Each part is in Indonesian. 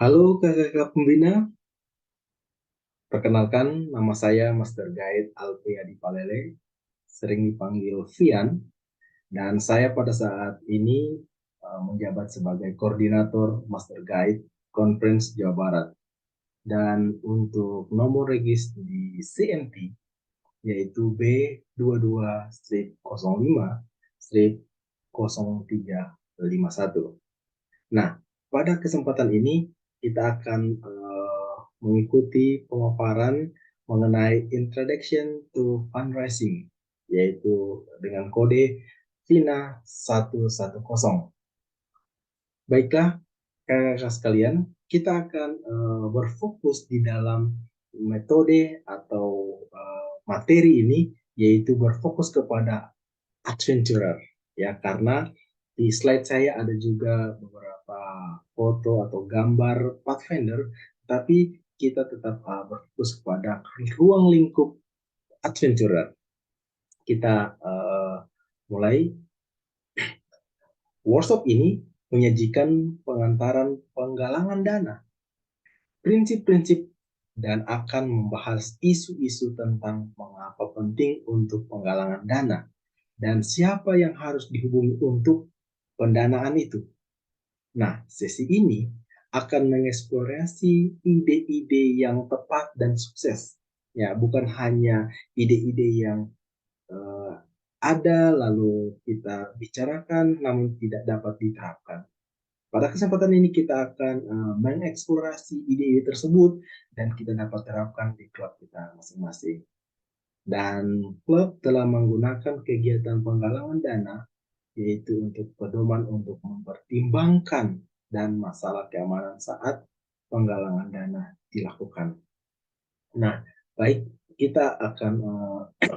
Halo kakak-kakak pembina, perkenalkan nama saya Master Guide Alpriadi Palele, sering dipanggil Vian, dan saya pada saat ini menjabat sebagai koordinator Master Guide Conference Jawa Barat. Dan untuk nomor regis di CNT yaitu B22-05-0351. Nah, pada kesempatan ini kita akan mengikuti pemaparan mengenai Introduction to Fundraising, yaitu dengan kode FINA 110. Baiklah, kakak sekalian, kita akan berfokus di dalam metode atau materi ini, yaitu berfokus kepada adventurer, ya, karena di slide saya ada juga beberapa foto atau gambar Pathfinder, tapi kita tetap berfokus kepada ruang lingkup adventurer. Kita mulai. Workshop ini menyajikan pengantaran penggalangan dana, prinsip-prinsip, dan akan membahas isu-isu tentang mengapa penting untuk penggalangan dana dan siapa yang harus dihubungi untuk pendanaan itu. Nah, sesi ini akan mengeksplorasi ide-ide yang tepat dan sukses. Ya, bukan hanya ide-ide yang uh, ada lalu kita bicarakan namun tidak dapat diterapkan. Pada kesempatan ini kita akan mengeksplorasi ide-ide tersebut dan kita dapat terapkan di klub kita masing-masing. Dan klub telah menggunakan kegiatan penggalangan dana yaitu untuk pedoman untuk mempertimbangkan dan masalah keamanan saat penggalangan dana dilakukan. Nah, baik, kita akan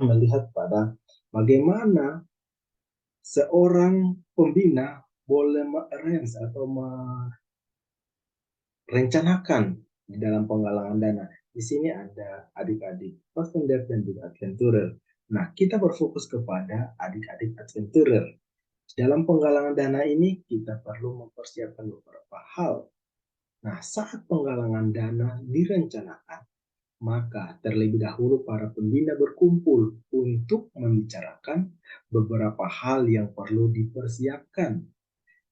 melihat pada bagaimana seorang pembina boleh arrange atau merencanakan di dalam penggalangan dana. Di sini ada adik-adik Pathfinder dan juga adventurer. Nah, kita berfokus kepada adik-adik adventurer. Dalam penggalangan dana ini, kita perlu mempersiapkan beberapa hal. Nah, saat penggalangan dana direncanakan, maka terlebih dahulu para pembina berkumpul untuk membicarakan beberapa hal yang perlu dipersiapkan.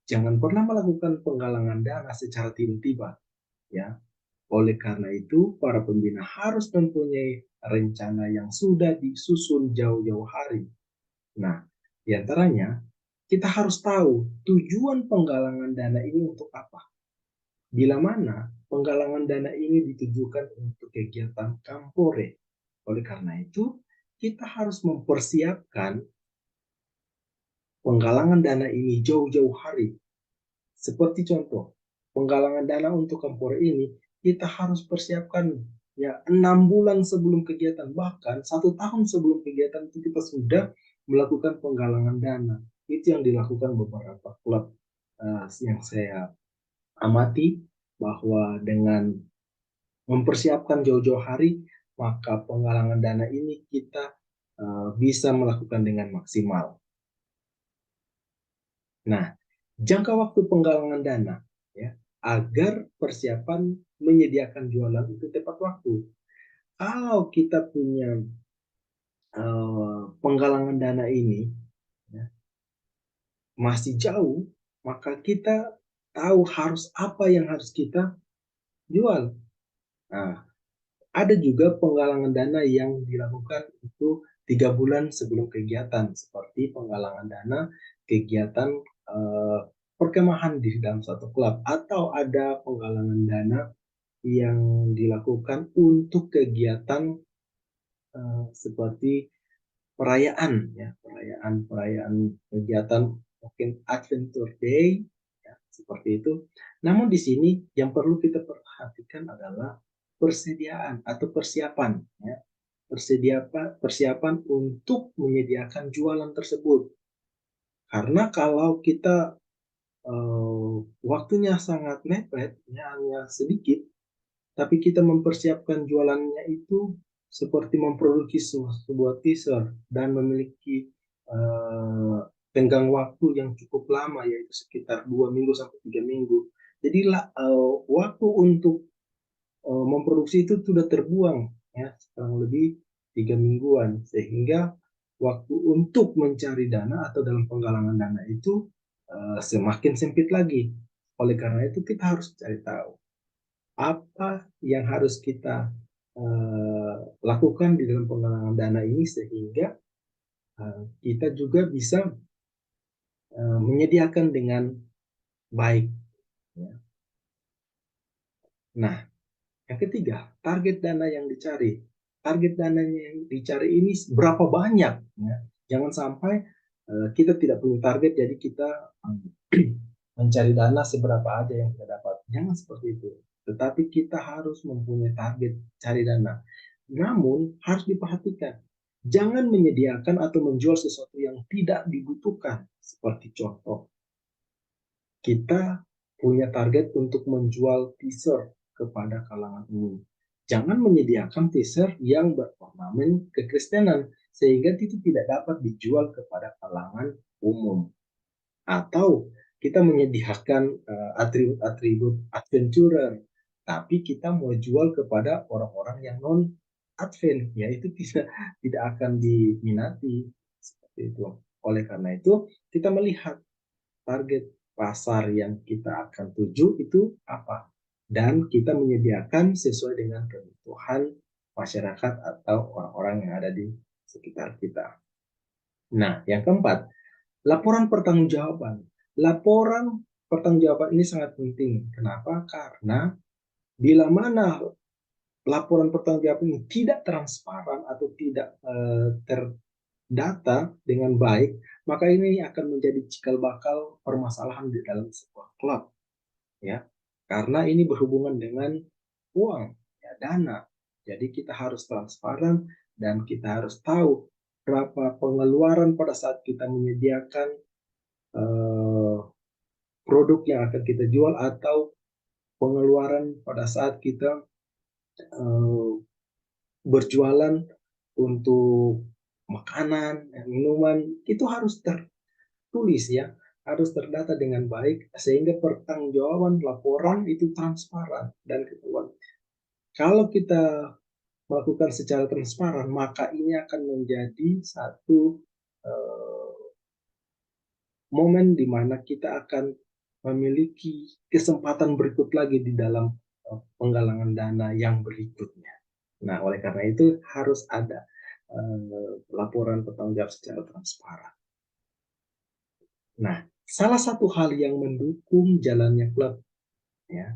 Jangan pernah melakukan penggalangan dana secara tiba-tiba, ya. Oleh karena itu, para pembina harus mempunyai rencana yang sudah disusun jauh-jauh hari. Nah, diantaranya kita harus tahu tujuan penggalangan dana ini untuk apa. Bila mana penggalangan dana ini ditujukan untuk kegiatan kampore. Oleh karena itu, kita harus mempersiapkan penggalangan dana ini jauh-jauh hari. Seperti contoh, penggalangan dana untuk kampore ini kita harus persiapkan ya 6 bulan sebelum kegiatan, bahkan 1 tahun sebelum kegiatan itu kita sudah melakukan penggalangan dana. Itu yang dilakukan beberapa klub yang saya amati, bahwa dengan mempersiapkan jauh-jauh hari maka penggalangan dana ini kita bisa melakukan dengan maksimal. Nah, jangka waktu penggalangan dana, ya, agar persiapan menyediakan jualan itu tepat waktu. Kalau kita punya penggalangan dana ini, ya, masih jauh, maka kita tahu harus apa yang harus kita jual. Nah, ada juga penggalangan dana yang dilakukan itu 3 bulan sebelum kegiatan, seperti penggalangan dana kegiatan eh, perkemahan di dalam satu klub, atau ada penggalangan dana yang dilakukan untuk kegiatan seperti perayaan, ya, perayaan kegiatan mungkin Adventure Day, ya, seperti itu. Namun di sini yang perlu kita perhatikan adalah persediaan atau persiapan, ya, persiapan untuk menyediakan jualan tersebut. Karena kalau kita waktunya sangat mepet, ya, hanya sedikit, tapi kita mempersiapkan jualannya itu seperti memproduksi sebuah teaser dan memiliki tenggang waktu yang cukup lama, yaitu sekitar 2 minggu sampai 3 minggu. Jadi waktu untuk memproduksi itu sudah terbuang ya kurang lebih 3 mingguan, sehingga waktu untuk mencari dana atau dalam penggalangan dana itu semakin sempit lagi. Oleh karena itu kita harus cari tahu apa yang harus kita lakukan di dalam penggalangan dana ini, sehingga kita juga bisa menyediakan dengan baik. Ya. Nah, yang ketiga, target dana yang dicari. Target dananya yang dicari ini berapa banyak? Ya. Jangan sampai kita tidak punya target, jadi kita mencari dana seberapa aja yang kita dapat. Jangan seperti itu. Tetapi kita harus mempunyai target cari dana. Namun harus diperhatikan, jangan menyediakan atau menjual sesuatu yang tidak dibutuhkan. Seperti contoh, kita punya target untuk menjual t-shirt kepada kalangan umum. Jangan menyediakan t-shirt yang berornamen kekristenan sehingga itu tidak dapat dijual kepada kalangan umum. Atau kita menyediakan atribut-atribut adventurer, tapi kita mau jual kepada orang-orang yang non advent, ya itu tidak akan diminati seperti itu. Oleh karena itu kita melihat target pasar yang kita akan tuju itu apa, dan kita menyediakan sesuai dengan kebutuhan masyarakat atau orang-orang yang ada di sekitar kita. Nah, yang keempat, laporan pertanggungjawaban. Laporan pertanggungjawaban ini sangat penting. Kenapa? Karena bila mana laporan pertanggungjawaban ini tidak transparan atau tidak terdata dengan baik, maka ini akan menjadi cikal bakal permasalahan di dalam sebuah klub, ya. Karena ini berhubungan dengan uang, ya, dana. Jadi kita harus transparan dan kita harus tahu berapa pengeluaran pada saat kita menyediakan eh, produk yang akan kita jual, atau pengeluaran pada saat kita eh, berjualan untuk makanan, minuman, itu harus tertulis ya, harus terdata dengan baik sehingga pertanggungjawaban laporan itu transparan dan ketahuan. Kalau kita melakukan secara transparan, maka ini akan menjadi satu eh, momen di mana kita akan memiliki kesempatan berikut lagi di dalam penggalangan dana yang berikutnya. Nah, oleh karena itu harus ada laporan pertanggungjawab secara transparan. Nah, salah satu hal yang mendukung jalannya klub, ya,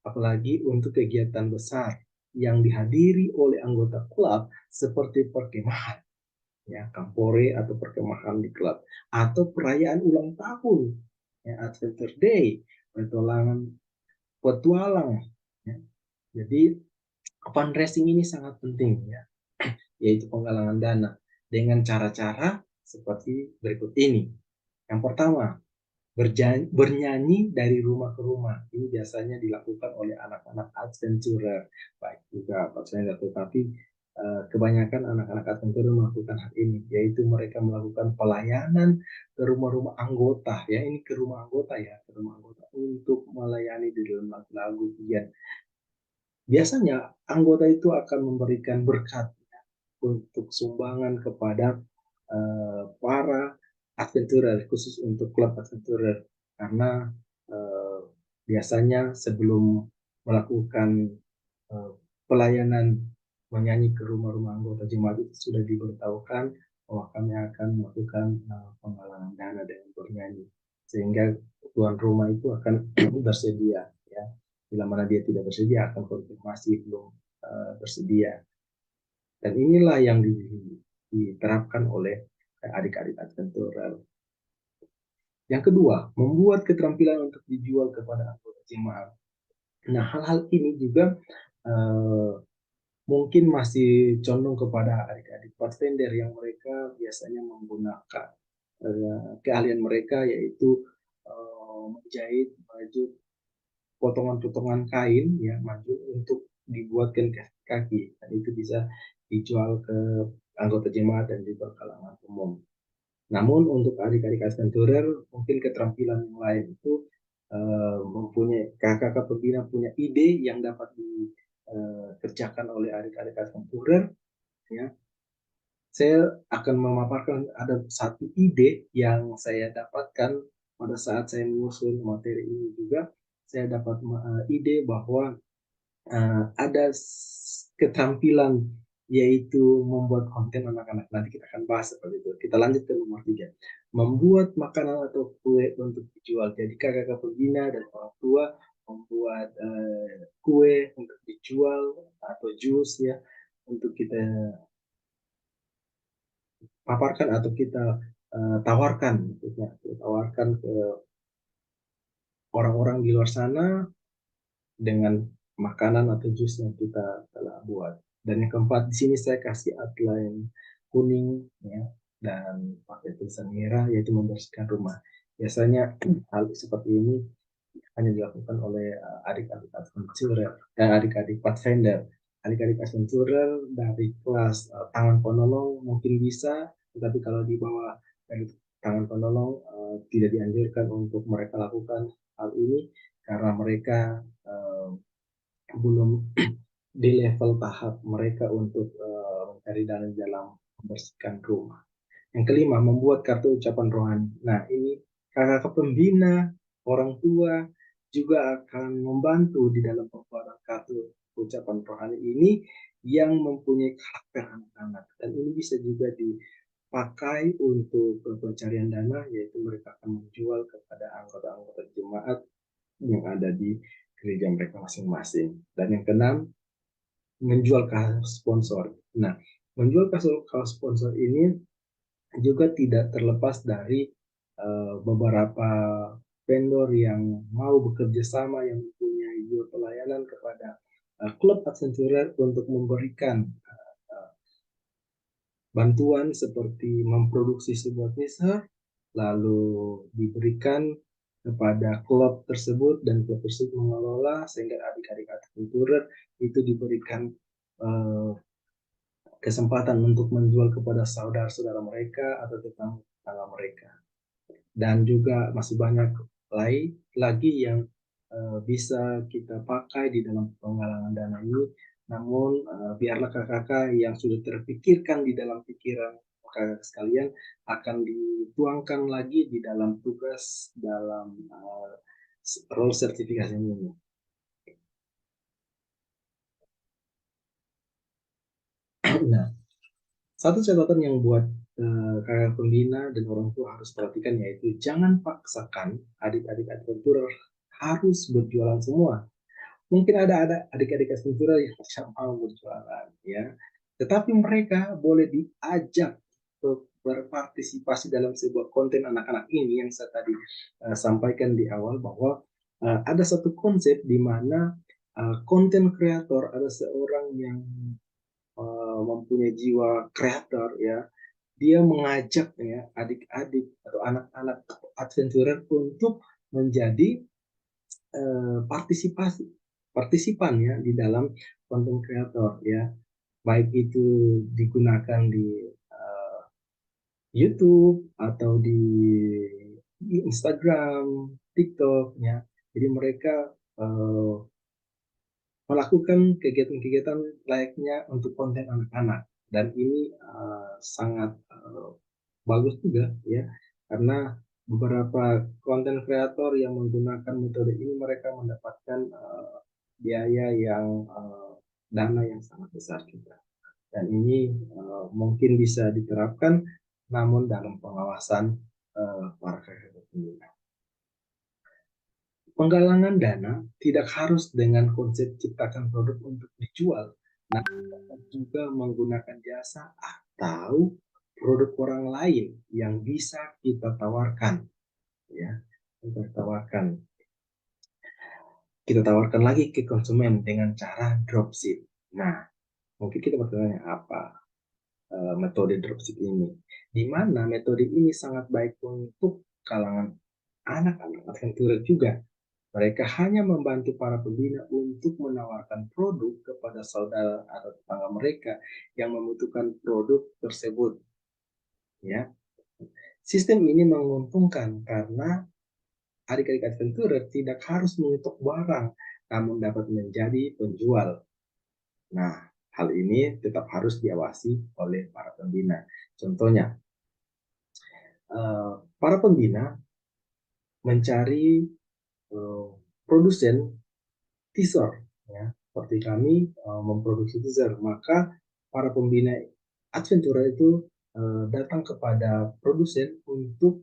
apalagi untuk kegiatan besar yang dihadiri oleh anggota klub seperti perkemahan, ya, kampore atau perkemahan di klub, atau perayaan ulang tahun, ya, Adventure Day, petualang, ya. Jadi fundraising ini sangat penting, ya, yaitu penggalangan dana dengan cara-cara seperti berikut ini. Yang pertama, bernyanyi dari rumah ke rumah. Ini biasanya dilakukan oleh anak-anak adventurer, baik juga pasalnya, tetapi kebanyakan anak-anak adventurer melakukan hal ini, yaitu mereka melakukan pelayanan ke rumah-rumah anggota, ya, ini ke rumah anggota, ya, ke rumah anggota untuk melayani di dalam lagu-lagu pujian. Biasanya anggota itu akan memberikan berkat untuk sumbangan kepada para adventurer, khusus untuk klub adventurer, karena uh, biasanya sebelum melakukan uh, pelayanan menyanyi ke rumah-rumah anggota jemaat itu sudah diberitahukan bahwa kami akan melakukan penggalangan dana dengan bernyanyi, sehingga tuan rumah itu akan bersedia, ya. Bila mana dia tidak bersedia akan konfirmasi belum bersedia. Dan inilah yang diterapkan oleh adik-adik adventurer. Yang kedua, membuat keterampilan untuk dijual kepada anggota jemaat. Nah, hal-hal ini juga uh, mungkin masih condong kepada adik-adik bartender yang mereka biasanya menggunakan keahlian mereka, yaitu menjahit baju potongan-potongan kain, ya, maju untuk dibuatkan kaki, dan itu bisa dijual ke anggota jemaat dan juga kalangan umum. Namun untuk adik-adik adventurer mungkin keterampilan yang lain itu mempunyai kakak-kakak pembina punya ide yang dapat dikerjakan oleh adik-adik adventurer, ya, saya akan memaparkan ada satu ide yang saya dapatkan pada saat saya menyusun materi ini juga. Saya dapat ide bahwa ada keterampilan yaitu membuat konten anak-anak. Nanti kita akan bahas seperti itu. Kita lanjut ke nomor 3. Membuat makanan atau kue untuk dijual. Jadi kakak-kakak pembina dan orang tua membuat kue untuk dijual atau jus, ya, untuk kita paparkan atau kita tawarkan, kita tawarkan ke orang-orang di luar sana dengan makanan atau jus yang kita telah buat. Dan yang keempat, di sini saya kasih outline kuning, ya, dan pakai tulisan merah, yaitu membersihkan rumah. Biasanya hal seperti ini hanya dilakukan oleh adik-adik adventurer, adik-adik pathfinder, adik-adik adventurer dari kelas tangan penolong mungkin bisa, tetapi kalau di bawah dari tangan penolong tidak dianjurkan untuk mereka lakukan hal ini karena mereka belum di level tahap mereka untuk mencari dana dalam membersihkan rumah. Yang kelima, membuat kartu ucapan rohani. Nah, ini kakak pembina, orang tua juga akan membantu di dalam pembuatan kartu ucapan rohani ini yang mempunyai karakter anak-anak. Dan ini bisa juga dipakai untuk pencarian dana, yaitu mereka akan menjual kepada anggota-anggota jemaat yang ada di gereja mereka masing-masing. Dan yang keenam, menjual kaos sponsor. Nah, menjual kaos sponsor ini juga tidak terlepas dari beberapa vendor yang mau bekerja sama, yang mempunyai jiwa pelayanan kepada klub adventurer untuk memberikan bantuan seperti memproduksi sebuah teaser, lalu diberikan kepada klub tersebut dan klub tersebut mengelola sehingga adik-adik adventurer itu diberikan kesempatan untuk menjual kepada saudara-saudara mereka atau tetangga mereka. Dan juga masih banyak lagi yang bisa kita pakai di dalam penggalangan dana ini. Namun biarlah kakak-kakak yang sudah terpikirkan di dalam pikiran kakak sekalian akan dituangkan lagi di dalam tugas dalam role sertifikasi ini. Nah, satu catatan yang buat kakak pembina dan orang tua harus perhatikan yaitu jangan paksakan adik-adik adventurer harus berjualan semua. Mungkin ada adik-adik adventurer yang tidak mau berjualan, ya, tetapi mereka boleh diajak untuk berpartisipasi dalam sebuah konten anak-anak ini yang saya tadi sampaikan di awal bahwa ada satu konsep di mana konten kreator ada seorang yang mempunyai jiwa kreator, ya, dia mengajak, ya, adik-adik atau anak-anak adventurer untuk menjadi partisipan, ya, di dalam konten kreator, ya, baik itu digunakan di YouTube atau di Instagram, TikTok, ya. Jadi mereka uh, melakukan kegiatan-kegiatan layaknya untuk konten anak-anak, dan ini sangat bagus juga, ya, karena beberapa konten kreator yang menggunakan metode ini mereka mendapatkan biaya yang dana yang sangat besar juga, dan ini mungkin bisa diterapkan namun dalam pengawasan para kreator pembina. Penggalangan dana tidak harus dengan konsep ciptakan produk untuk dijual, namun juga menggunakan jasa atau produk orang lain yang bisa kita tawarkan, ya, kita tawarkan. Kita tawarkan lagi ke konsumen dengan cara dropship. Nah, mungkin kita bertanya apa metode dropship ini? Di mana metode ini sangat baik untuk kalangan anak-anak adventurer juga. Mereka hanya membantu para pembina untuk menawarkan produk kepada saudara atau tetangga mereka yang membutuhkan produk tersebut, ya. Sistem ini menguntungkan karena adik-adik adventurer tidak harus menyetok barang, namun dapat menjadi penjual. Nah, hal ini tetap harus diawasi oleh para pembina. Contohnya, para pembina mencari produsen teaser, ya, seperti kami memproduksi teaser, maka para pembina adventurer itu datang kepada produsen untuk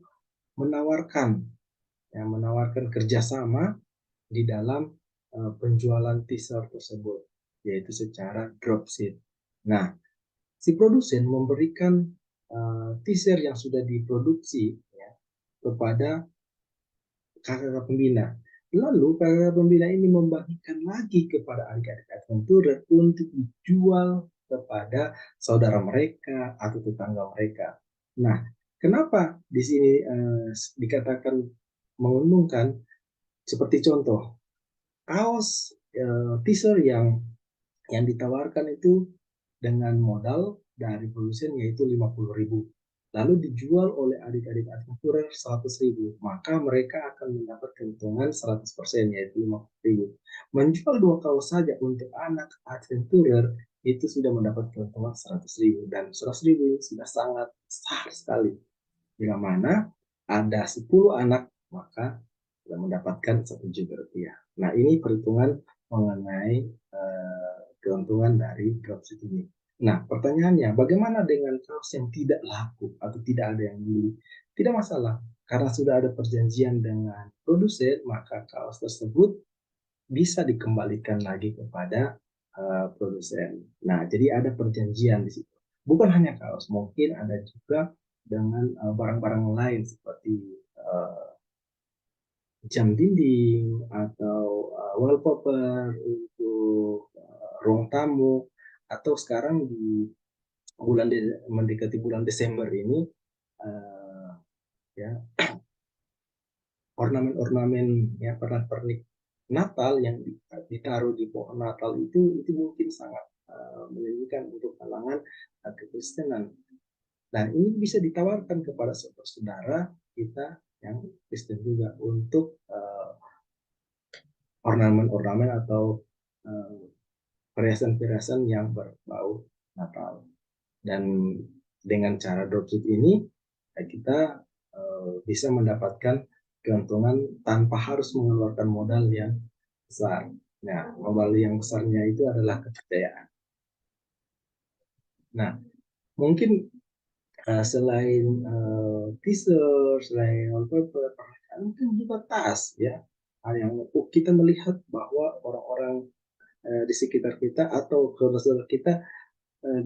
menawarkan, ya, menawarkan kerjasama di dalam penjualan teaser tersebut, yaitu secara dropship. Nah, si produsen memberikan teaser yang sudah diproduksi, ya, kepada kakak pembina. Lalu kakak pembina ini membagikan lagi kepada adik-adik adventurer untuk dijual kepada saudara mereka atau tetangga mereka. Nah, kenapa di sini dikatakan menguntungkan? Seperti contoh, kaos teaser yang ditawarkan itu dengan modal dari produsen yaitu 50.000. Lalu dijual oleh adik-adik adventurer 100.000, maka mereka akan mendapat keuntungan 100%, yaitu 50.000. Menjual 2 kaos saja untuk anak adventurer itu sudah mendapat keuntungan 100.000, dan 100.000 sudah sangat besar sekali. Bila mana ada 10 anak, maka sudah mendapatkan 1 juta rupiah. Nah, ini perhitungan mengenai keuntungan dari dropship ini. Nah, pertanyaannya, bagaimana dengan kaos yang tidak laku atau tidak ada yang membeli? Tidak masalah, karena sudah ada perjanjian dengan produsen, maka kaos tersebut bisa dikembalikan lagi kepada produsen. Nah, jadi ada perjanjian di situ. Bukan hanya kaos, mungkin ada juga dengan barang-barang lain seperti jam dinding atau wallpaper untuk ruang tamu, atau sekarang di mendekati bulan Desember ini ya, ornamen-ornamen, ya, pernak-pernik Natal yang ditaruh di pohon Natal itu mungkin sangat menjanjikan untuk kalangan kekristenan. Nah, ini bisa ditawarkan kepada saudara kita yang Kristen juga untuk ornamen-ornamen atau perhiasan-perhiasan yang berbau Natal. Dan dengan cara dropship ini kita bisa mendapatkan keuntungan tanpa harus mengeluarkan modal yang besar. Nah, modal yang besarnya itu adalah kepercayaan. Nah, mungkin selain teaser, selain wallpaper, mungkin juga tas, ya, yang kita melihat bahwa orang-orang di sekitar kita atau saudara kita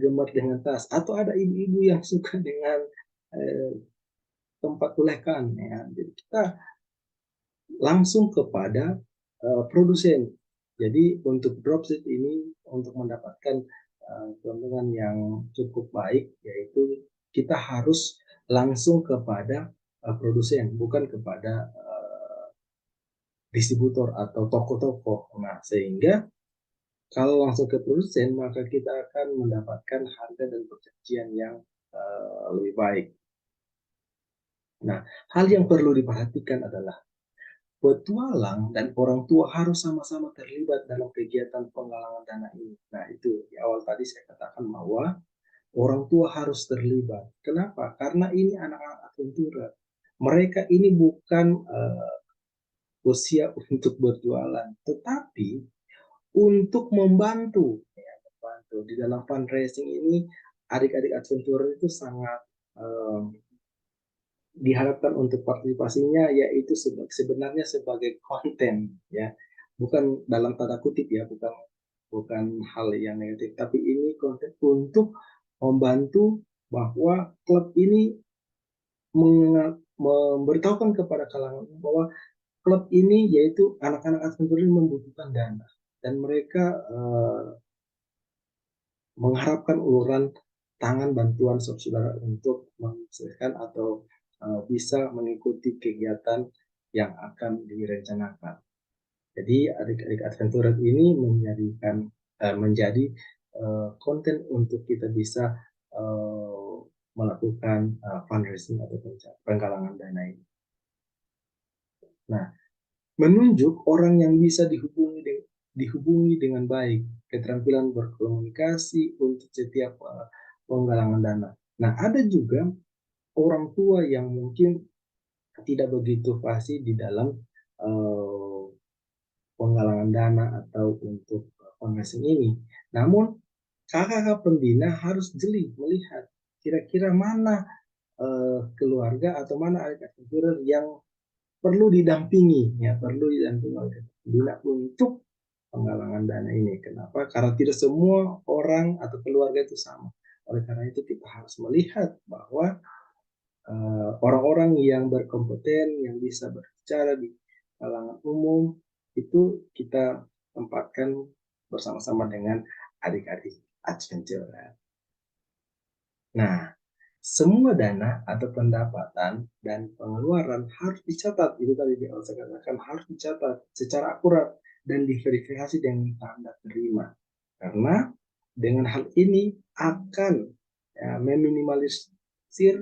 gemar dengan tas, atau ada ibu-ibu yang suka dengan tempat tulekan, ya. Jadi kita langsung kepada produsen. Jadi untuk dropship ini untuk mendapatkan keuntungan yang cukup baik, yaitu kita harus langsung kepada produsen, bukan kepada distributor atau toko-toko. Nah, sehingga kalau langsung ke produsen, maka kita akan mendapatkan harga dan perjanjian yang lebih baik. Nah, hal yang perlu diperhatikan adalah petualang dan orang tua harus sama-sama terlibat dalam kegiatan penggalangan dana ini. Nah, itu di awal tadi saya katakan bahwa orang tua harus terlibat. Kenapa? Karena ini anak-anak adventurer. Mereka ini bukan usia untuk berjualan, tetapi untuk membantu, ya, membantu di dalam fundraising ini. Adik-adik adventurer itu sangat diharapkan untuk partisipasinya, yaitu sebenarnya sebagai konten, ya, bukan dalam tanda kutip, ya, bukan bukan hal yang negatif, tapi ini konten untuk membantu bahwa klub ini memberitahukan kepada kalangan bahwa klub ini, yaitu anak-anak adventure, membutuhkan dana, dan mereka mengharapkan uluran tangan bantuan saudara untuk menyelesaikan atau bisa mengikuti kegiatan yang akan direncanakan. Jadi adik-adik adventurer ini menjadi konten untuk kita bisa melakukan fundraising atau penggalangan dana ini. Nah, menunjuk orang yang bisa dihubungi dengan baik, keterampilan berkomunikasi untuk setiap penggalangan dana. Nah, ada juga orang tua yang mungkin tidak begitu fasih di dalam uh, penggalangan dana atau untuk fundraising ini. Namun, kakak-kakak pembina harus jeli melihat kira-kira mana keluarga atau mana adik adik yang perlu didampingi, ya perlu didampingi oleh pembina untuk penggalangan dana ini. Kenapa? Karena tidak semua orang atau keluarga itu sama. Oleh karena itu kita harus melihat bahwa orang-orang yang berkompeten, yang bisa berbicara di kalangan umum, itu kita tempatkan bersama-sama dengan adik-adik adventure. Nah, semua dana atau pendapatan dan pengeluaran harus dicatat. Itu tadi di awal saya katakan harus dicatat secara akurat dan diverifikasi dengan tanda terima. Karena dengan hal ini akan meminimalisir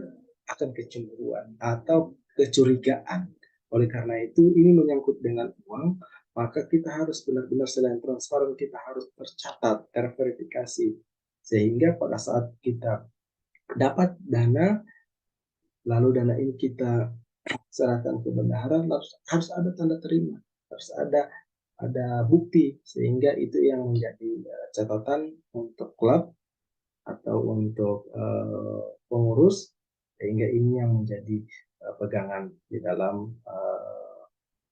akan kecemburuan atau kecurigaan. Oleh karena itu, ini menyangkut dengan uang, maka kita harus benar-benar selain transparan, kita harus tercatat, terverifikasi. Sehingga pada saat kita dapat dana, lalu dana ini kita serahkan ke bendahara, harus ada tanda terima, harus ada bukti, sehingga itu yang menjadi catatan untuk klub atau untuk pengurus, sehingga ini yang menjadi pegangan di dalam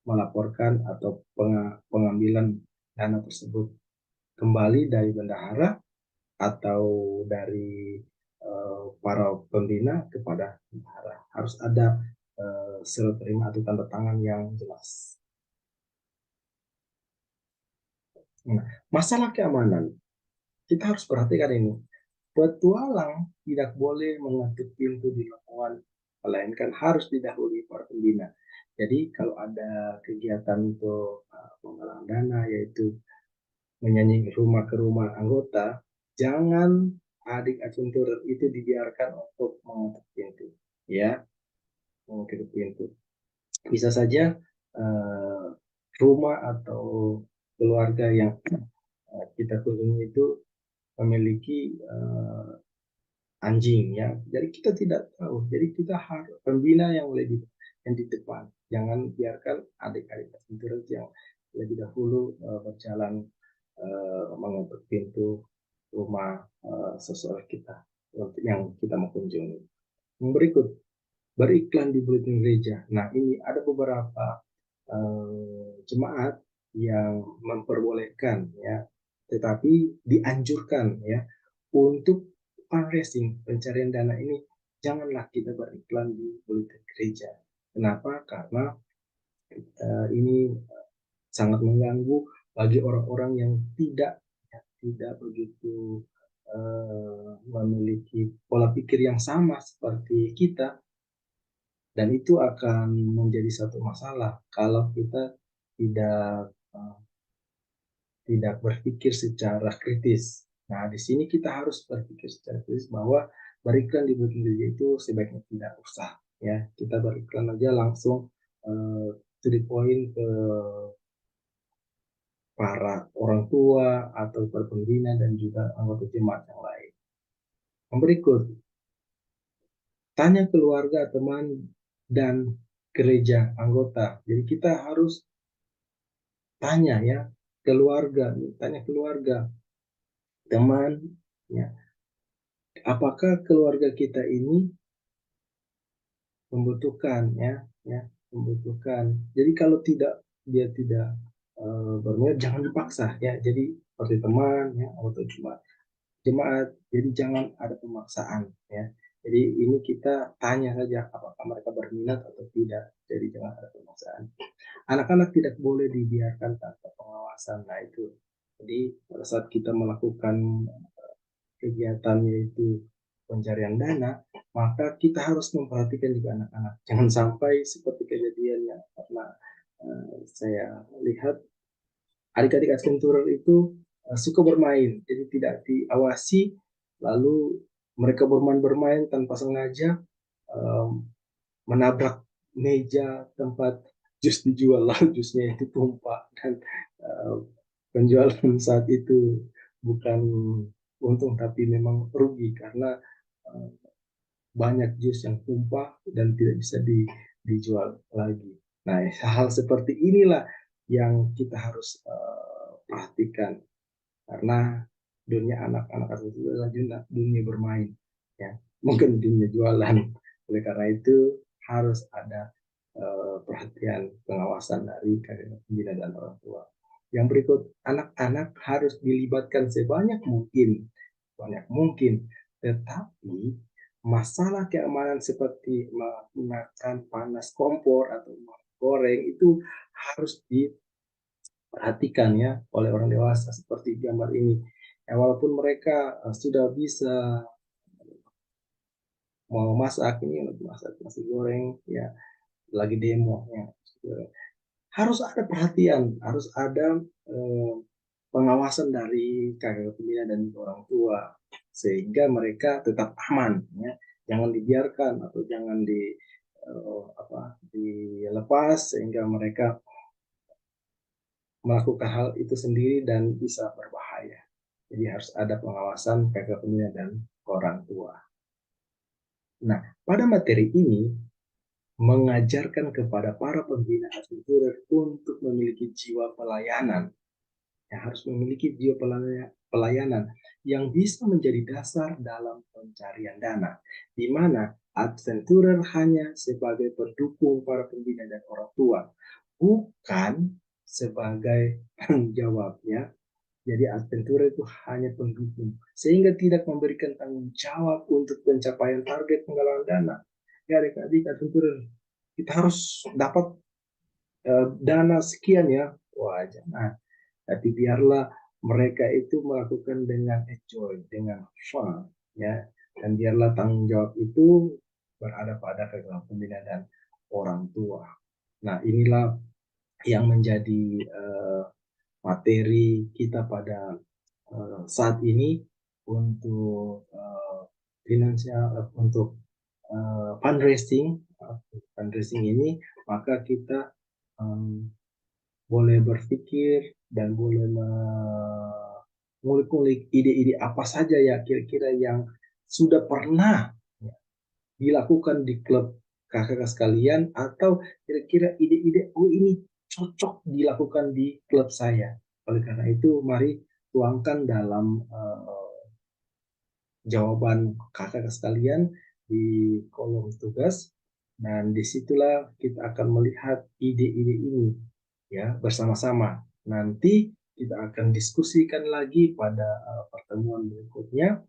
melaporkan atau pengambilan dana tersebut kembali dari bendahara atau dari para pembina kepada bendahara. Harus ada surat terima atau tanda tangan yang jelas. Nah, masalah keamanan, kita harus perhatikan ini. Petualang tidak boleh mengetuk pintu di lingkungan, melainkan harus didahului para pembina. Jadi kalau ada kegiatan untuk penggalangan dana, yaitu menyanyi rumah ke rumah anggota, jangan adik adventurer itu dibiarkan untuk mengetuk pintu, ya, mengetuk pintu. Bisa saja rumah atau keluarga yang kita kunjungi itu memiliki anjing, ya, jadi kita tidak tahu, jadi kita harus pembina yang lebih yang di depan, jangan biarkan adik-adik adventurer yang lebih dahulu berjalan mengetuk pintu rumah seseorang kita yang kita mau kunjungi. Berikut, beriklan di buletin gereja. Nah, ini ada beberapa jemaat yang memperbolehkan, ya, tetapi dianjurkan, ya, untuk fundraising, pencarian dana ini janganlah kita beriklan di buletin gereja. Kenapa? Karena ini sangat mengganggu bagi orang-orang yang tidak begitu memiliki pola pikir yang sama seperti kita, dan itu akan menjadi satu masalah kalau kita tidak tidak berpikir secara kritis. Nah, di sini kita harus berpikir secara kritis bahwa beriklan di booking gereja itu sebaiknya tidak usah, ya. Kita beriklan aja langsung to the point ke para orang tua atau para pembina dan juga anggota jemaat yang lain. Yang berikut, tanya keluarga, teman, dan gereja anggota. Jadi kita harus tanya, ya, keluarga, tanya keluarga, teman, ya, apakah keluarga kita ini membutuhkan, ya membutuhkan. Jadi kalau dia tidak berminat, jangan dipaksa, ya. Jadi seperti teman, ya, atau jemaat, jadi jangan ada pemaksaan, ya. Jadi ini kita tanya saja apakah mereka berminat atau tidak, jadi jangan ada pemaksaan. Anak-anak tidak boleh dibiarkan tanpa pengawasan. Nah, itu jadi pada saat kita melakukan kegiatan yaitu pencarian dana, maka kita harus memperhatikan juga anak-anak. Jangan sampai seperti kejadian yang pernah saya lihat, adik-adik adventurer itu suka bermain, jadi tidak diawasi, lalu mereka bermain-bermain tanpa sengaja menabrak meja tempat jus dijual lalu jusnya itu tumpah dan penjualan saat itu bukan untung tapi memang rugi karena uh, banyak jus yang tumpah dan tidak bisa dijual lagi. Nah, hal seperti inilah yang kita harus perhatikan karena dunia anak-anak itu adalah dunia bermain, ya, mungkin dunia jualan. Oleh karena itu harus ada perhatian pengawasan dari kader pembina dan orang tua. Yang berikut, anak-anak harus dilibatkan sebanyak mungkin, banyak mungkin, tetapi masalah keamanan seperti menggunakan panas kompor atau goreng itu harus diperhatikan ya oleh orang dewasa seperti gambar ini. Ya, walaupun mereka sudah bisa mau masak ini lagi masak nasi goreng ya lagi demo ya harus ada perhatian, harus ada pengawasan dari kakak pembina dan orang tua sehingga mereka tetap aman ya. Jangan dibiarkan atau jangan dilepas sehingga mereka melakukan hal itu sendiri dan bisa berbahaya. Jadi harus ada pengawasan kakak pembina dan orang tua. Nah, pada materi ini mengajarkan kepada para pembina adventurer untuk memiliki jiwa pelayanan, yang harus memiliki jiwa pelayanan yang bisa menjadi dasar dalam pencarian dana, di mana adventurer hanya sebagai pendukung para pembina dan orang tua, bukan sebagai penjawabnya. Jadi adventurer itu hanya pendukung, sehingga tidak memberikan tanggung jawab untuk pencapaian target penggalangan dana. Ya adik-adik adventurer, kita harus dapat dana sekian ya, wah jangan. Tapi biarlah mereka itu melakukan dengan enjoy, dengan fun, ya. Dan biarlah tanggung jawab itu berada pada kedua pembina dan orang tua. Nah, inilah yang menjadi materi kita pada saat ini untuk finansial, untuk fundraising, fundraising ini, maka kita um, boleh berpikir dan boleh mengulik-ulik ide-ide apa saja ya kira-kira yang sudah pernah ya, dilakukan di klub kakak sekalian atau kira-kira ide-ide oh ini cocok dilakukan di klub saya. Oleh karena itu mari tuangkan dalam jawaban kakak sekalian di kolom tugas dan disitulah kita akan melihat ide-ide ini ya bersama-sama. Nanti kita akan diskusikan lagi pada pertemuan berikutnya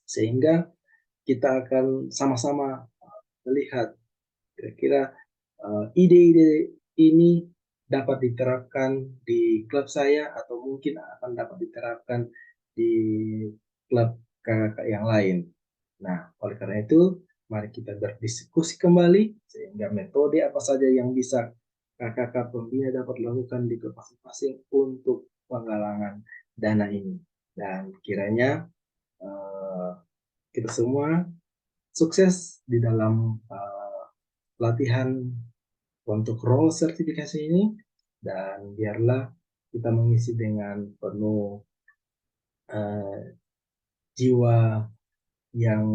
sehingga kita akan sama-sama melihat kira-kira ide-ide ini dapat diterapkan di klub saya atau mungkin akan dapat diterapkan di klub kakak yang lain. Nah, oleh karena itu, mari kita berdiskusi kembali sehingga metode apa saja yang bisa kakak-kakak pembina dapat lakukan di klub masing-masing untuk penggalangan dana ini. Dan kiranya kita semua sukses di dalam pelatihan untuk role sertifikasi ini dan biarlah kita mengisi dengan penuh jiwa yang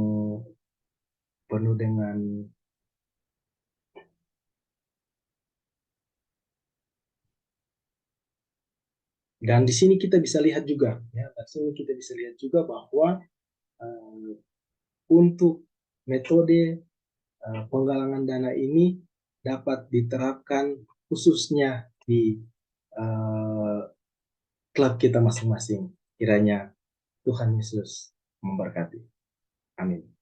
penuh dengan dan di sini kita bisa lihat juga ya di sini kita bisa lihat juga bahwa uh, untuk metode penggalangan dana ini dapat diterapkan khususnya di klub kita masing-masing. Kiranya Tuhan Yesus memberkati. Amin.